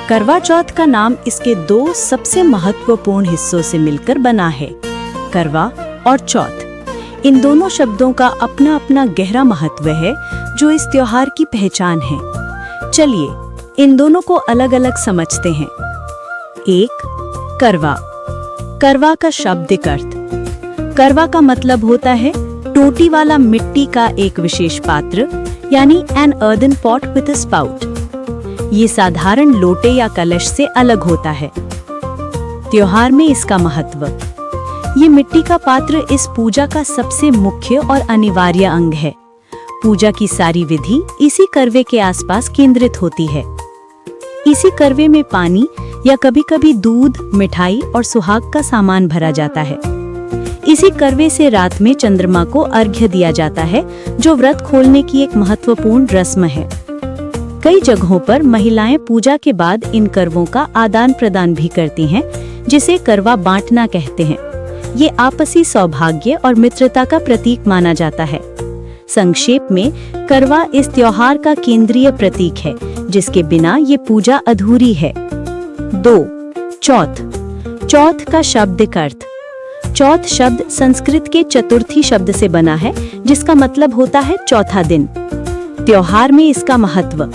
करवा चौथ का नाम इसके दो सबसे महत्वपूर्ण हिस्सों से मिलकर बना है, करवा और चौथ। इन दोनों शब्दों का अपना अपना गहरा महत्व है जो इस त्योहार की पहचान है। चलिए इन दोनों को अलग अलग समझते हैं। एक, करवा। करवा का शाब्दिक अर्थ। करवा का मतलब होता है टोटी वाला मिट्टी का एक विशेष पात्र, यानी an earthen pot with a spout. ये साधारण लोटे या कलश से अलग होता है। त्योहार में इसका महत्व। ये मिट्टी का पात्र इस पूजा का सबसे मुख्य और अनिवार्य अंग है। पूजा की सारी विधि इसी करवे के आसपास केंद्रित होती है। इसी करवे में पानी या कभी-कभी दूध, मिठाई और सुहाग का सामान भरा जाता है। इसी करवे से रात में चंद्रमा को अर्घ्य दिया जाता है, जो व्रत खोलने की एक महत्वपूर्ण रस्म है। कई जगहों पर महिलाएं पूजा के बाद इन करवों का आदान प्रदान भी करती हैं, जिसे करवा बांटना कहते हैं। ये आपसी सौभाग्य और मित्रता का प्रतीक माना जाता है। संक्षेप में, करवा इस त्योहार का केंद्रीय प्रतीक है, जिसके बिना ये पूजा अधूरी है। 2. चौथ। चौथ का शाब्दिक अर्थ। चौथ शब्द संस्कृत के चतुर्थी शब्द से बना है, जिसका मतलब होता है चौथा दिन। त्योहार में इसका महत्व।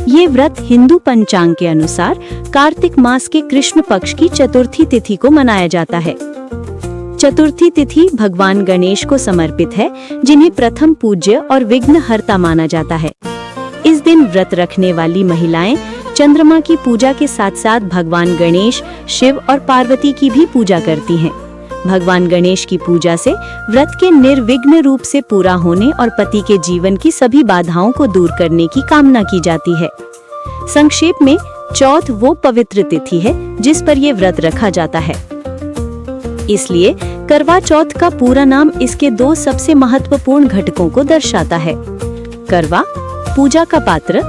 ये व्रत हिंदू पंचांग के अनुसार कार्तिक मास के कृष्ण पक्ष की चतुर्थी तिथि को मनाया जाता है। चतुर्थी तिथि भगवान गणेश को समर्पित है, जिन्हें प्रथम पूज्य और विघ्नहर्ता माना जाता है। इस दिन व्रत रखने वाली महिलाएं चंद्रमा की पूजा के साथ साथ भगवान गणेश, शिव और पार्वती की भी पूजा करती हैं। भगवान गणेश की पूजा से व्रत के निर्विघ्न रूप से पूरा होने और पति के जीवन की सभी बाधाओं को दूर करने की कामना की जाती है। संक्षेप में, चौथ वो पवित्र तिथि है जिस पर यह व्रत रखा जाता है। इसलिए करवा चौथ का पूरा नाम इसके दो सबसे महत्वपूर्ण घटकों को दर्शाता है। करवा, पूजा का पात्र,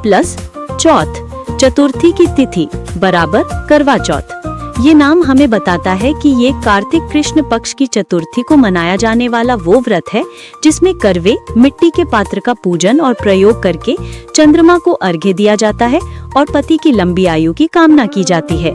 प्लस चौथ, चतुर्थी की तिथि बराबर करवा चौथ। ये नाम हमें बताता है कि ये कार्तिक कृष्ण पक्ष की चतुर्थी को मनाया जाने वाला वो व्रत है, जिसमें करवे, मिट्टी के पात्र का पूजन और प्रयोग करके चंद्रमा को अर्घ्य दिया जाता है और पति की लंबी आयु की कामना की जाती है।